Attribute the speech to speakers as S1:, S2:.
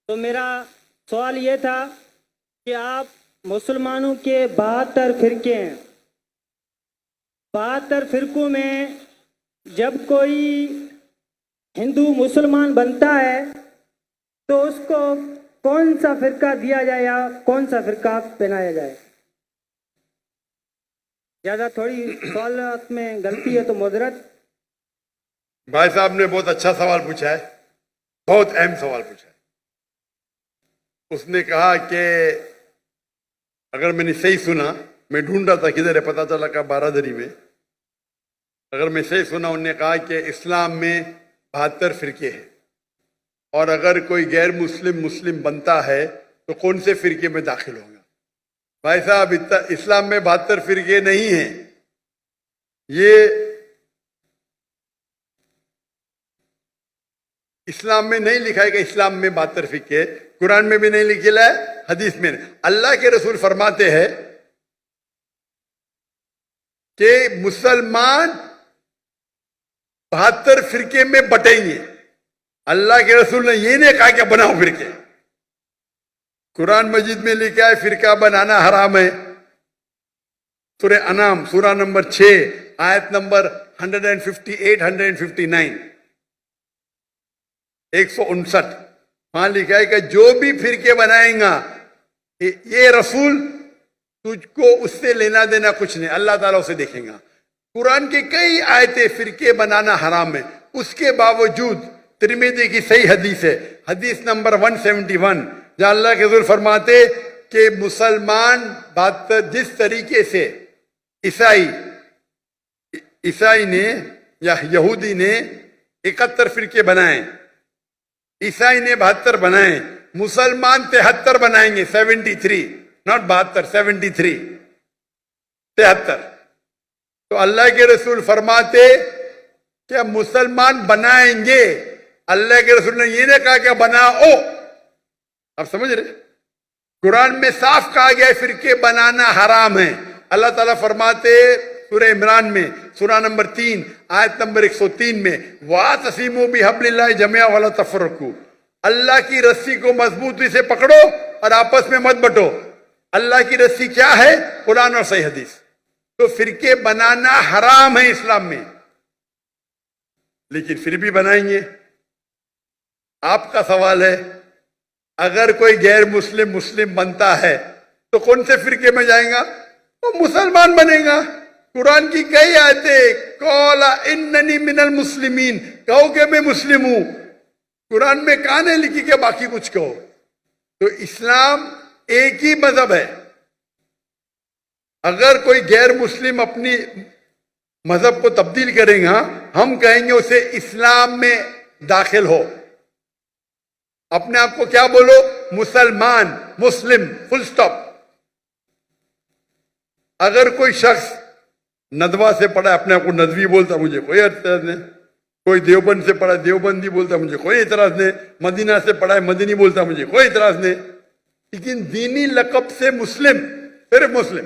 S1: تو میرا سوال یہ تھا کہ آپ مسلمانوں کے 72 فرقے ہیں، 72 فرقوں میں جب کوئی ہندو مسلمان بنتا ہے تو اس کو کون سا فرقہ دیا جائے یا کون سا فرقہ پہنایا جائے؟ زیادہ تھوڑی سوالات میں غلطی ہے تو معذرت۔
S2: بھائی صاحب نے بہت اچھا سوال پوچھا ہے، بہت اہم سوال پوچھا ہے۔ اس نے کہا کہ اگر میں نے صحیح سنا، میں ڈھونڈ رہا تھا کدھر ہے، پتا چلا کہ بارادری میں، اگر میں صحیح سنا انہوں نے کہا کہ اسلام میں 72 فرقے ہیں، اور اگر کوئی غیر مسلم بنتا ہے تو کون سے فرقے میں داخل ہوگا؟ بھائی صاحب اسلام میں 72 فرقے نہیں ہیں، یہ اسلام میں نہیں لکھا ہے کہ اسلام میں 72 فرقے، قرآن میں بھی نہیں لکھا ہے، حدیث میں نہیں۔ اللہ کے رسول فرماتے ہیں کہ مسلمان 72 فرقے میں بٹیں گے۔ اللہ کے رسول نے یہ نہیں کہا کہ بناؤ فرقے، قرآن مجید میں لکھا ہے فرقہ بنانا حرام ہے۔ سورہ انعام سورہ نمبر 6 آیت نمبر 158 159 159 وہاں لکھا ہے کہ جو بھی فرقے بنائیں گا، یہ رسول تجھ کو اس سے لینا دینا کچھ نہیں، اللہ تعالیٰ اسے دیکھیں گا۔ قرآن کی کئی آیتیں فرقے بنانا حرام ہے، اس کے باوجود ترمذی کی صحیح حدیث ہے، حدیث نمبر 171، جہاں اللہ کے رسول فرماتے کہ مسلمان جس طریقے سے عیسائی نے یا یہودی نے 71 فرقے بنائے، عیسائی نے 72 بنائے، مسلمان 73 بنائیں گے، 73 ناٹ 72 73 73۔ تو اللہ کے رسول فرماتے کہ مسلمان بنائیں گے، اللہ کے رسول نے یہ نہیں کہا کہ بناؤ۔ آپ سمجھ رہے؟ قرآن میں صاف کہا گیا ہے فرقے بنانا حرام ہے۔ اللہ تعالیٰ فرماتے سورہ عمران میں سورہ نمبر 3 آیت نمبر 103 میں وَاعْتَصِمُوا بِحَبْلِ اللَّهِ جَمِيعًا وَلَا تَفَرَّقُوا، اللہ کی رسی کو مضبوطی سے پکڑو اور آپس میں مت بٹو۔ اللہ کی رسی کیا ہے؟ قرآن اور صحیح حدیث۔ تو فرقے بنانا حرام ہے اسلام میں، لیکن پھر بھی بنائیں گے۔ آپ کا سوال ہے اگر کوئی غیر مسلم بنتا ہے تو کون سے فرقے میں جائیں گا؟ وہ مسلمان بنے گا۔ قرآن کی کئی آیتیں قَالَ إِنَّنِي مِنَ الْمُسْلِمِينَ، کہو کہ میں مسلم ہوں۔ قرآن میں کہاں نہیں لکھی کہ باقی کچھ کہو۔ تو اسلام ایک ہی مذہب ہے۔ اگر کوئی غیر مسلم اپنی مذہب کو تبدیل کرے گا، ہم کہیں گے اسے اسلام میں داخل ہو۔ اپنے آپ کو کیا بولو؟ مسلمان، مسلم، فل سٹاپ۔ اگر کوئی شخص ندوہ سے پڑھا ہے، اپنے آپ کو ندوی بولتا، مجھے کوئی اعتراض نہیں۔ کوئی دیوبند سے پڑھا ہے، دیوبندی بولتا، مجھے کوئی اعتراض نہیں۔ مدینہ سے پڑھا ہے، مدنی بولتا، مجھے کوئی اعتراض نہیں۔ لیکن دینی لقب سے مسلم، صرف مسلم۔